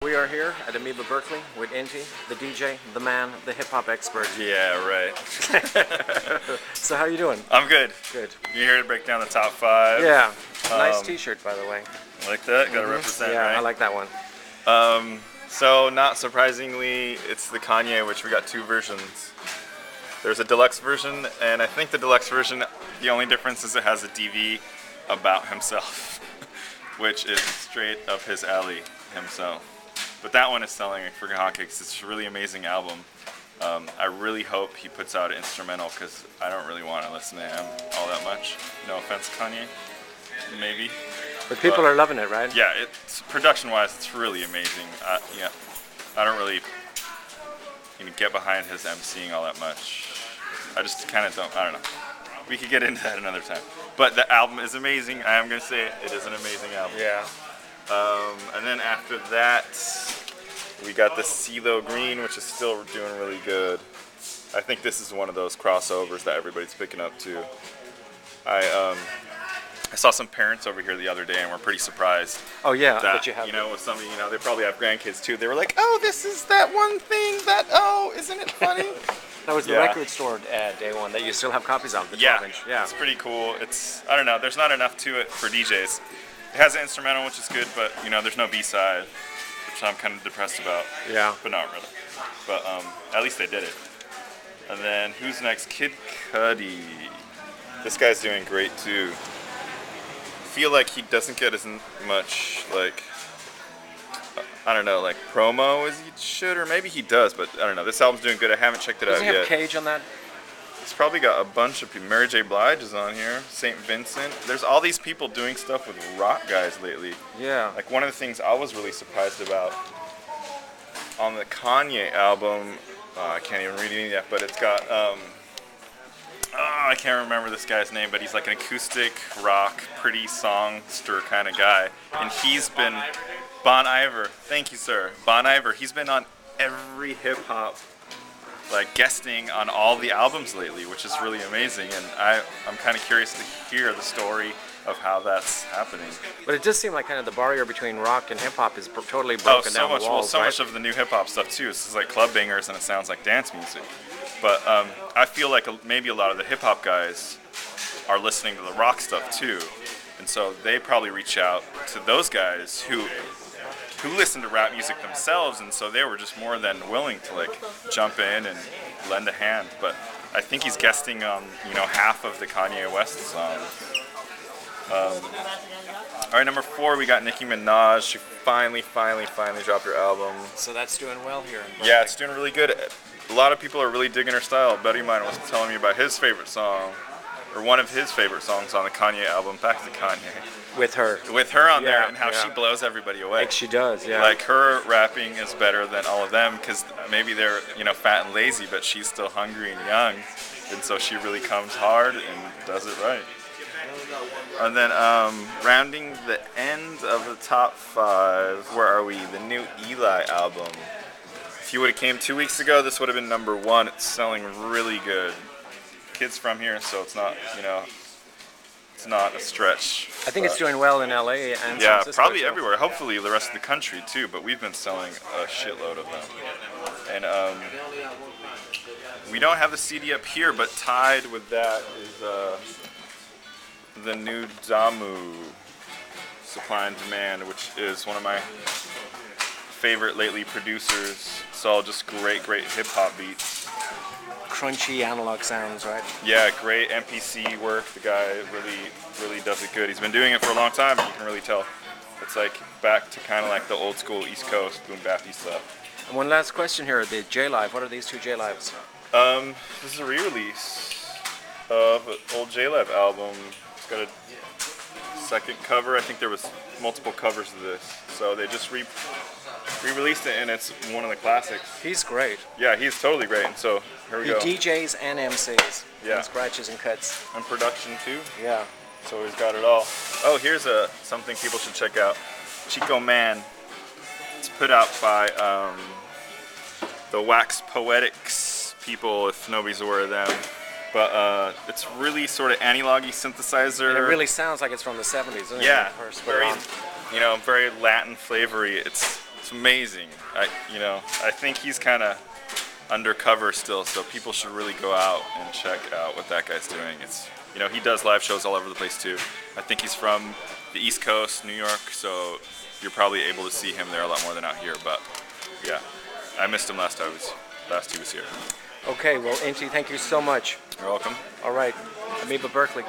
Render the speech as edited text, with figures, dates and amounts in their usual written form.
we are here at Amoeba Berkeley with Inti, the DJ, the man, the hip-hop expert. Yeah, right. So how you doing? I'm good. Good. You're here to break down the top 5. Yeah. Nice t-shirt, by the way. Like that? Gotta represent, yeah, right? I like that one. So, not surprisingly, it's the Kanye, which we got 2 versions. There's a deluxe version, and I think the deluxe version, the only difference is it has a DV about himself, which is straight up his alley himself. But that one is selling for hotcakes. It's a really amazing album. I really hope he puts out an instrumental because I don't really want to listen to him all that much. No offense, Kanye. Maybe. But people are loving it, right? Yeah, it's production-wise, it's really amazing. Yeah, I don't really get behind his MCing all that much. I just kind of don't. I don't know. We could get into that another time. But the album is amazing. I am gonna say it is an amazing album. Yeah. And then after that, we got the CeeLo Green, which is still doing really good. I think this is one of those crossovers that everybody's picking up too. I saw some parents over here the other day and were pretty surprised. Oh yeah, that you have. With somebody, they probably have grandkids too. They were like, "Oh, this is that one thing that. Oh, isn't it funny?" That was the record store day one that you still have copies of. The 12-inch. Yeah, it's pretty cool. I don't know. There's not enough to it for DJs. It has an instrumental, which is good, but there's no B-side, which I'm kind of depressed about. Yeah. But not really. But at least they did it. And then who's next? Kid Cudi. This guy's doing great too. I feel like he doesn't get as much promo as he should, or maybe he does, but I don't know. This album's doing good. I haven't checked it out yet. Does he have Cage on that? He's probably got a bunch of people. Mary J. Blige is on here. St. Vincent. There's all these people doing stuff with rock guys lately. Yeah. Like one of the things I was really surprised about on the Kanye album, I can't even read it yet, but it's got I can't remember this guy's name, but he's like an acoustic rock, pretty songster kind of guy. And he's been, Bon Iver, thank you sir, Bon Iver, he's been on every hip hop, guesting on all the albums lately, which is really amazing. And I'm kind of curious to hear the story of how that's happening. But it does seem like kind of the barrier between rock and hip hop is totally broken down the walls. Well, so much of the new hip hop stuff too is like club bangers and it sounds like dance music. But I feel like maybe a lot of the hip hop guys are listening to the rock stuff too, and so they probably reach out to those guys who listen to rap music themselves, and so they were just more than willing to jump in and lend a hand. But I think he's guesting on half of the Kanye West songs. All right, number 4, we got Nicki Minaj. She finally dropped her album. So that's doing well here in Berkeley. Yeah, it's doing really good. A lot of people are really digging her style. A buddy of mine was telling me about his favorite song, or one of his favorite songs on the Kanye album, Back to Kanye. With her on there, and how she blows everybody away. Like she does, yeah. Like her rapping is better than all of them because maybe they're fat and lazy, but she's still hungry and young, and so she really comes hard and does it right. And then rounding the end of the top 5, where are we? The new Eli album. If you would have came 2 weeks ago, this would have been number 1. It's selling really good. Kid's from here, so it's not, it's not a stretch. I think it's doing well in LA and San Francisco. Probably everywhere. Hopefully the rest of the country too, but we've been selling a shitload of them. And we don't have the CD up here, but tied with that is the new Damu, Supply and Demand, which is one of my favorite lately producers. It's all just great hip hop beats. Crunchy analog sounds, right? Yeah, great MPC work. The guy really does it good. He's been doing it for a long time, and you can really tell. It's back to kind of like the old school East Coast boom bappy stuff. And one last question here: the J Live. What are these 2 J Lives? This is a re-release of an old J Live album. It's got a second cover. I think there was multiple covers of this, so they just re-released it, and it's one of the classics. He's great. Yeah, he's totally great. And so here we go. He DJs and MCs. Yeah. And scratches and cuts. And production too. Yeah. So he's got it all. Oh, here's something people should check out. Chico Man. It's put out by the Wax Poetics people, if nobody's aware of them. But it's really sort of analog-y synthesizer. And it really sounds like it's from the 70s, doesn't it? Yeah, First very Latin flavory. It's It's amazing. I think he's kind of undercover still, so people should really go out and check out what that guy's doing. He does live shows all over the place too. I think he's from the East Coast, New York, so you're probably able to see him there a lot more than out here. But yeah, I missed him last he was here. Okay, well, Inti, thank you so much. You're welcome. All right, Amoeba Berkeley.